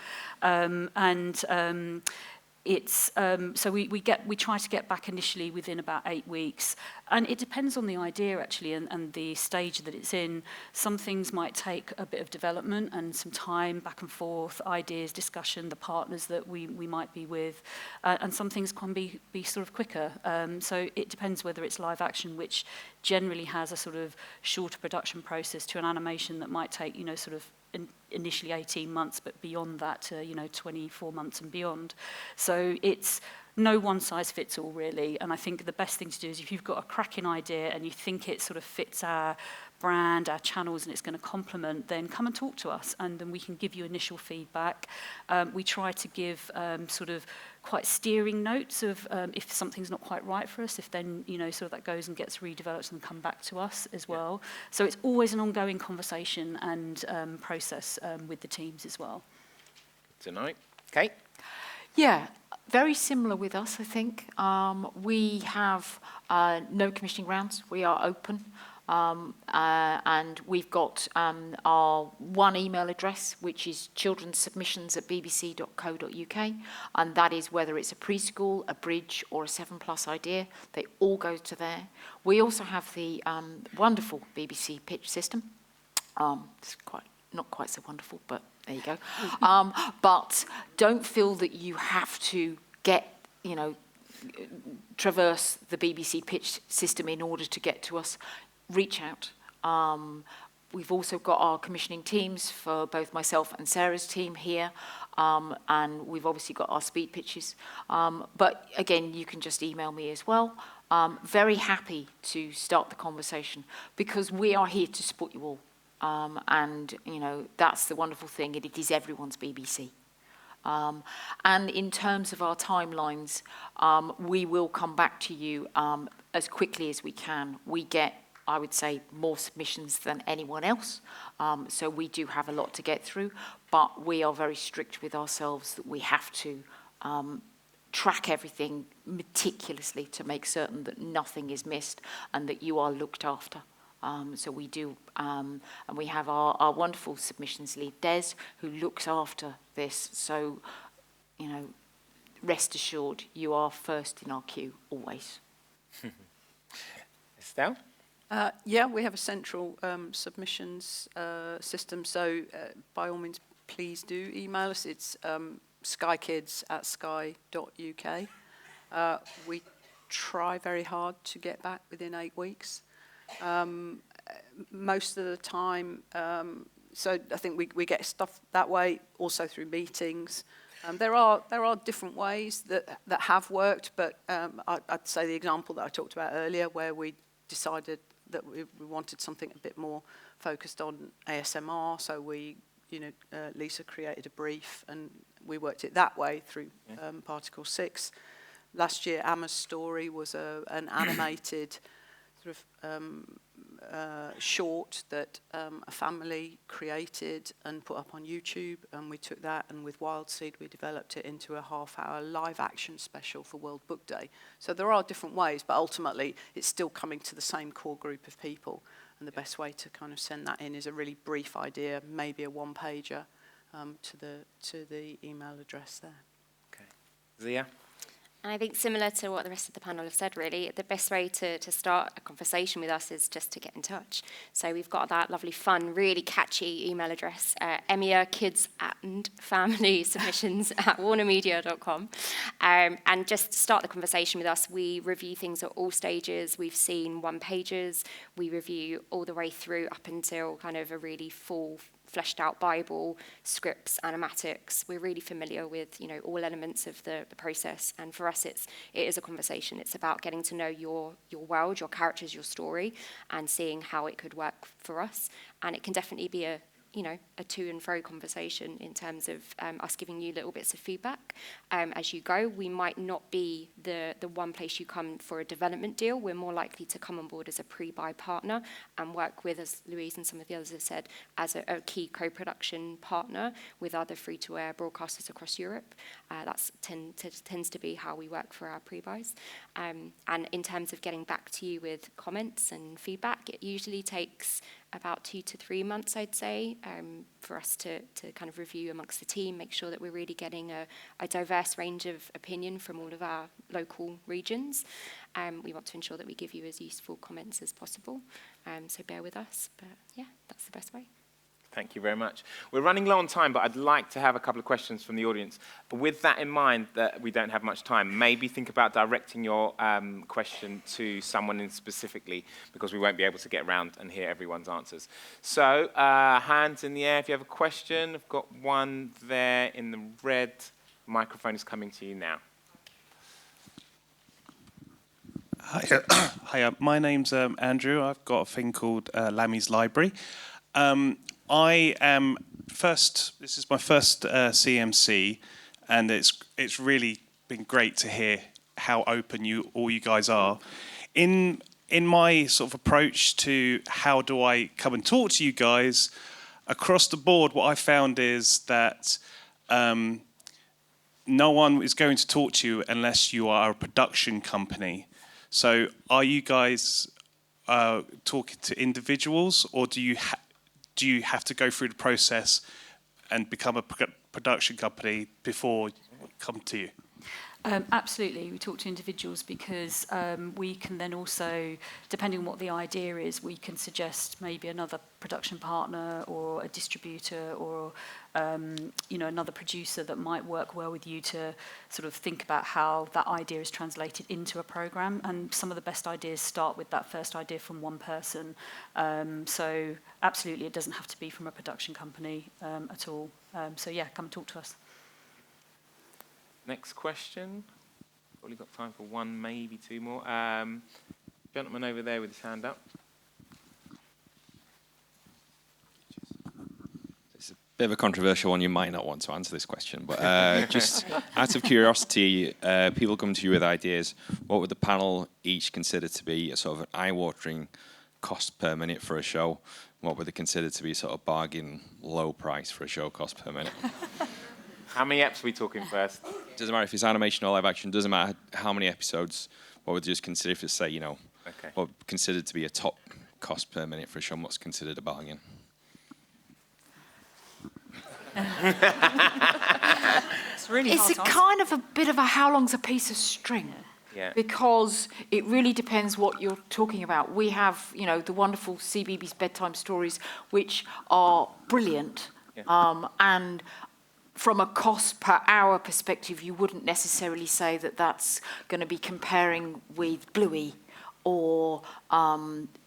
It's so we try to get back initially within about 8 weeks, and it depends on the idea actually and the stage that it's in. Some things might take a bit of development and some time back and forth, ideas, discussion, the partners that we might be with, and some things can be sort of quicker. So it depends whether it's live action, which generally has a sort of shorter production process, to an animation that might take, you know, sort of initially 18 months, but beyond that to, you know, 24 months and beyond. So it's no one size fits all, really. And I think the best thing to do is, if you've got a cracking idea and you think it sort of fits our brand, our channels, and it's going to complement, then come and talk to us, and then we can give you initial feedback. We try to give sort of quite steering notes of if something's not quite right for us, if then, you know, sort of that goes and gets redeveloped and come back to us as well. So it's always an ongoing conversation and process with the teams as well. Tonight, Kate? Yeah, very similar with us, I think. We have no commissioning rounds. We are open. And we've got our one email address, which is childrensubmissions@bbc.co.uk, and that is whether it's a preschool, a bridge, or a 7+ idea. They all go to there. We also have the wonderful BBC pitch system. It's not quite so wonderful, but there you go. But don't feel that you have to get, you know, traverse the BBC pitch system in order to get to us. Reach out. We've also got our commissioning teams for both myself and Sarah's team here, and we've obviously got our speed pitches. But again, you can just email me as well. Very happy to start the conversation, because we are here to support you all. And, that's the wonderful thing. It is everyone's BBC. And in terms of our timelines, we will come back to you as quickly as we can. We get, I would say, more submissions than anyone else. So we do have a lot to get through, but we are very strict with ourselves that we have to track everything meticulously to make certain that nothing is missed and that you are looked after. So we do, and we have our wonderful submissions lead, Des, who looks after this. So, rest assured, you are first in our queue, always. Estelle? Yeah, we have a central submissions system, so by all means, please do email us. It's skykids@sky.uk. We try very hard to get back within 8 weeks. Most of the time, so I think we get stuff that way, also through meetings. There are different ways that have worked, but I'd say the example that I talked about earlier, where we decided that we wanted something a bit more focused on ASMR, so Lisa created a brief and we worked it that way through Particle 6. Last year, Emma's story was an animated sort of short that a family created and put up on YouTube, and we took that, and with Wildseed we developed it into a half-hour live action special for World Book Day. So there are different ways, but ultimately it's still coming to the same core group of people, and the best way to kind of send that in is a really brief idea, maybe a one-pager, to the email address there. Okay. Zia? And I think similar to what the rest of the panel have said, really, the best way to start a conversation with us is just to get in touch. So we've got that lovely, fun, really catchy email address, EMEA kids and family submissions at warnermedia.com. And just start the conversation with us. We review things at all stages. We've seen one-pagers. We review all the way through up until kind of a really full, fleshed out Bible, scripts, animatics. We're really familiar with, all elements of the process. And for us, it is a conversation. It's about getting to know your world, your characters, your story, and seeing how it could work for us. And it can definitely be a to and fro conversation in terms of us giving you little bits of feedback as you go. We might not be the one place you come for a development deal. We're more likely to come on board as a pre-buy partner and work with, as Louise and some of the others have said, as a key co-production partner with other free-to-air broadcasters across Europe. That tends to be how we work for our pre-buys. And in terms of getting back to you with comments and feedback, it usually takes about 2 to 3 months, I'd say, for us to kind of review amongst the team, make sure that we're really getting a diverse range of opinion from all of our local regions. We want to ensure that we give you as useful comments as possible, so bear with us. But yeah, that's the best way. Thank you very much. We're running low on time, but I'd like to have a couple of questions from the audience. With that in mind, that we don't have much time, maybe think about directing your question to someone in specifically, because we won't be able to get around and hear everyone's answers. So, hands in the air if you have a question. I've got one there in the red. Microphone is coming to you now. Hi, my name's Andrew. I've got a thing called Lammy's Library. I am this is my first CMC, and it's really been great to hear how open all you guys are. In my sort of approach to how do I come and talk to you guys, across the board, what I found is that no one is going to talk to you unless you are a production company. So are you guys talking to individuals, or do you have to go through the process and become a production company before come to you? Absolutely, we talk to individuals because we can then also, depending on what the idea is, we can suggest maybe another production partner or a distributor or another producer that might work well with you to sort of think about how that idea is translated into a program. And some of the best ideas start with that first idea from one person. So absolutely, it doesn't have to be from a production company at all. So yeah, come and talk to us. Next question. Probably got time for one, maybe two more. Gentleman over there with his hand up. bit of a controversial one. You might not want to answer this question, but just out of curiosity, people come to you with ideas. What would the panel each consider to be a sort of an eye-watering cost per minute for a show? What would they consider to be a sort of bargain low price for a show cost per minute? How many eps are we talking first? Doesn't matter if it's animation or live action. Doesn't matter how many episodes. What would you just consider if it's, say, what would considered to be a top cost per minute for a show? What's considered a bargain? It's really It's hard a to answer. kind of a bit of a how long's a piece of string. Yeah. Because it really depends what you're talking about. We have, the wonderful CBeebies bedtime stories, which are brilliant. Yeah. And from a cost per hour perspective, you wouldn't necessarily say that that's going to be comparing with Bluey or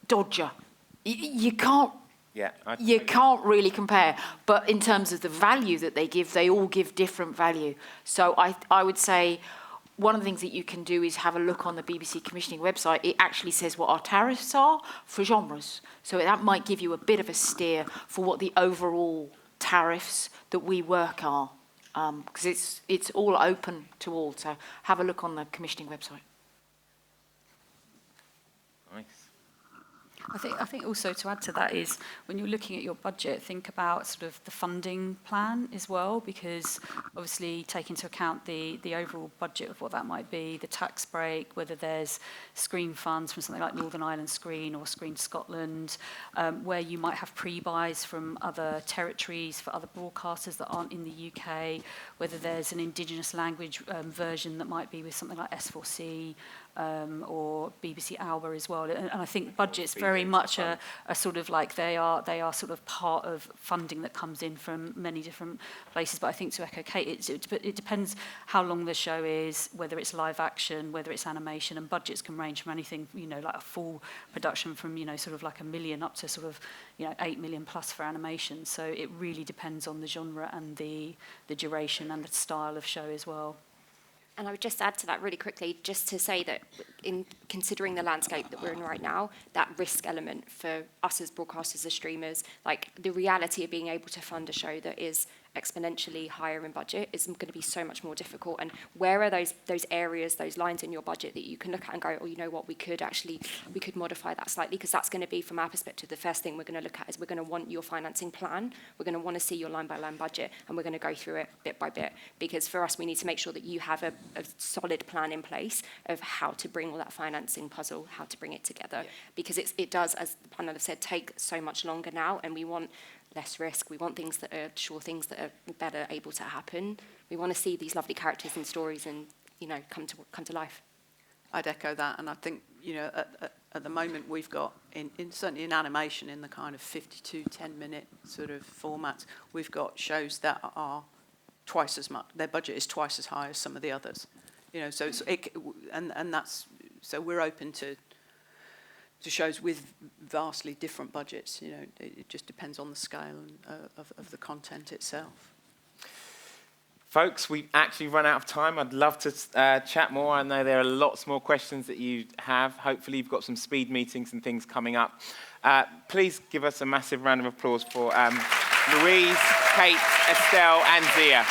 Dodger. You can't. Yeah, You can't really compare, but in terms of the value that they all give different value. So I would say one of the things that you can do is have a look on the BBC commissioning website. It actually says what our tariffs are for genres. So that might give you a bit of a steer for what the overall tariffs that we work are, because it's all open to all. So have a look on the commissioning website. Nice. I think also to add to that is when you're looking at your budget, think about sort of the funding plan as well, because obviously take into account the overall budget of what that might be, the tax break, whether there's screen funds from something like Northern Ireland Screen or Screen Scotland, where you might have pre-buys from other territories for other broadcasters that aren't in the UK, whether there's an indigenous language version that might be with something like S4C, or BBC Alba as well. And I think budget's very much a sort of like they are sort of part of funding that comes in from many different places. But I think to echo Kate, it depends how long the show is, whether it's live action, whether it's animation, and budgets can range from anything, like a full production from, sort of like $1 million up to sort of, 8 million plus for animation. So it really depends on the genre and the duration and the style of show as well. And I would just add to that really quickly, just to say that in considering the landscape that we're in right now, that risk element for us as broadcasters, as streamers, like the reality of being able to fund a show that is exponentially higher in budget is going to be so much more difficult. And where are those areas, those lines in your budget that you can look at and go, oh, you know what, we could modify that slightly, because that's going to be, from our perspective, the first thing we're going to look at is we're going to want your financing plan. We're going to want to see your line-by-line budget, and we're going to go through it bit by bit, because for us, we need to make sure that you have a solid plan in place of how to bring all that financing puzzle, how to bring it together, because it does, as the panel have said, take so much longer now, and we want less risk. We want things that are things that are better able to happen. We want to see these lovely characters and stories and come to life. I'd echo that, and I think at the moment we've got certainly in animation, in the kind of 52 10-minute sort of formats, we've got shows that are twice as much. Their budget is twice as high as some of the others. So that's so we're open to shows with vastly different budgets. It just depends on the scale of the content itself. Folks, we've actually run out of time. I'd love to chat more. I know there are lots more questions that you have. Hopefully you've got some speed meetings and things coming up. Please give us a massive round of applause for Louise, Kate, Estelle and Zia.